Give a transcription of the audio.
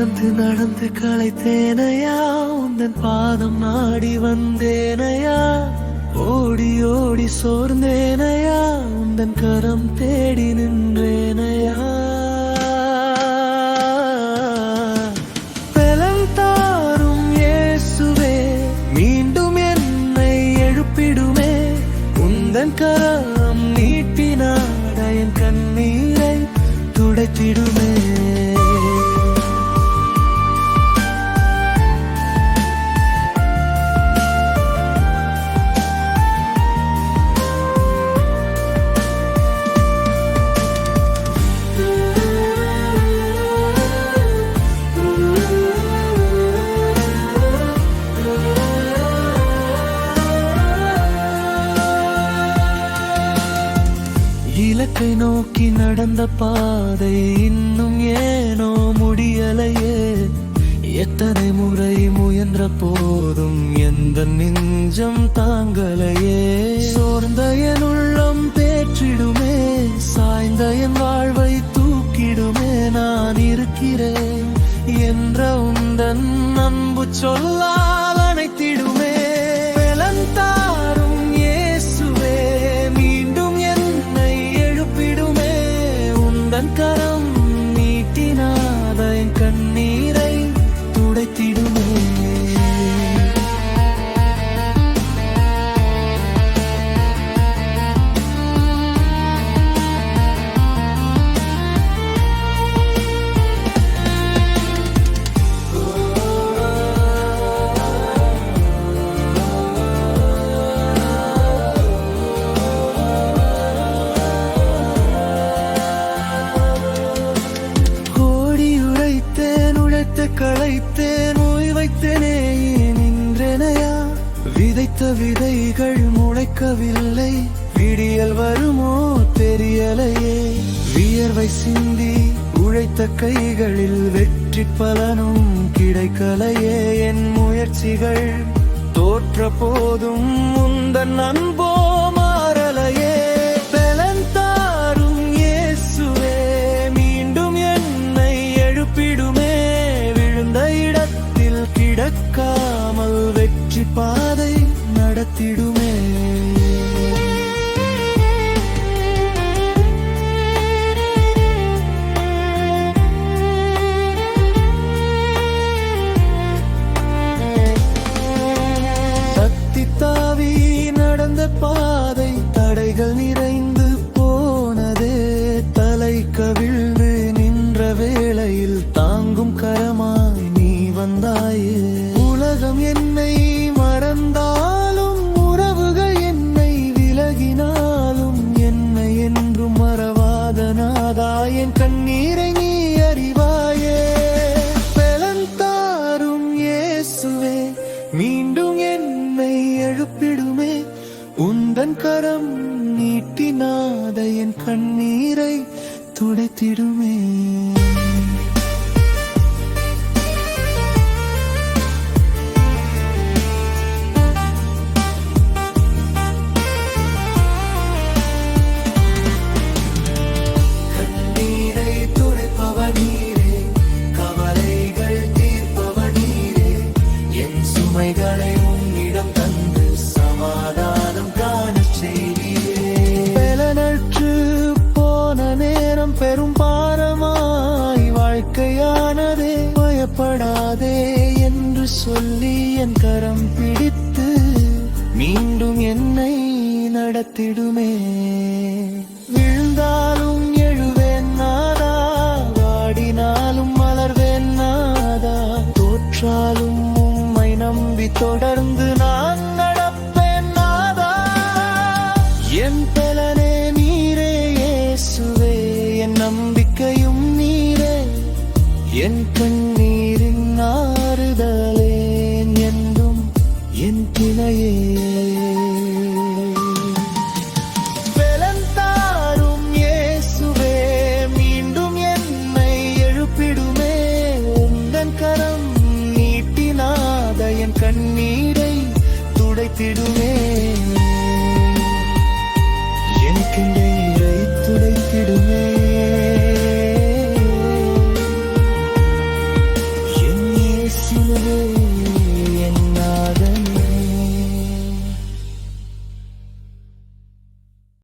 நடந்து நடந்து களைத்தேனையா, உந்தன் பாதம் நாடி வந்தேனையா. ஓடி ஓடி சோர்ந்தேனையா, உந்தன் கரம் தேடி நின்றேனையா. பலம் தாரும் இயேசுவே, மீண்டும் என்னை எழுப்பிடுமே. உந்தன் கரம் நீட்டினாட என் கண்ணீரை துடைத்திடுமே. இலக்கை நோக்கி நடந்த பாதை இன்னும் ஏனோ முடியலையே. எத்தனை முறை முயன்ற போதும் எந்த நெஞ்சம் தாங்கலையே. சோர்ந்த என் உள்ளம் பேற்றிடுமே, சாய்ந்த என் வாழ்வை தூக்கிடுமே. நான் இருக்கிறேன் என்ற உந்தன் அன்பு சொல்லால் அணைத்திடுமே. பலந்தாரும் இயேசுவே, மீண்டும் என்னை எழுப்பிடுமே. உந்தன் கரம் நீட்டினாத என் கண்ணீரை துடைத்திடுமே. களைத்தேன், நோய் வைத்தேனே நின்றேனையா. விதைத்த விதைகள் முளைக்கவில்லை, விடியல் வருமோ தெரியலையே. வியர்வை சிந்தி உழைத்த கைகளில் வெற்றி பலனும் கிடைக்கலையே. என் முயற்சிகள் தோற்ற போதும் உந்தன் அன்போ மாறலையே. பலந்தாரும் இயேசுவே, மீண்டும் என்னை எழுப்பிடுமே. இடத்தில் கிடக்காமல் வெற்றி பாதை நடத்திடுமே. தத்தி தாவி நடந்த பாதை தடைகள் நிறைந்து போனதே. தலை கவிழ்ந்து நின்ற வேளையில் தாங்கும் கரமாய் வந்தாயே. உலகம் என்னை மறந்தாலும், உறவுகள் என்னை விலகினாலும், என்னை என்றும் மறவாத நாதா என் கண்ணீரை நீ அறிவாயே. பலந்தாரும் இயேசுவே, மீண்டும் என்னை எழுப்பிடுமே. உந்தன் கரம் நீட்டினாத என் கண்ணீரை துடைத்திடுமே. சுமைகளை உன்னிடம் தந்து சமாதானம் காண செய்தீரே. பலனற்று போன நேரம் பெரும் பாரமாய் வாழ்க்கையானதே. பயப்படாதே என்று சொல்லி என் கரம் பிடித்து மீண்டும் என்னை நடத்திடுமே. விழுந்தாலும் எழுவேன் நாதா, வாடினாலும் மலர்வேன் நாதா. தோற்றாலும் நம்பி தொடர்ந்து நான் நடப்பேன் நாதா. என் பலனே நீரே இயேசுவே, என் நம்பிக்கையும் நீரே. என் கண்ணீரின் ஆறுதலே என்றும் என் துணையே.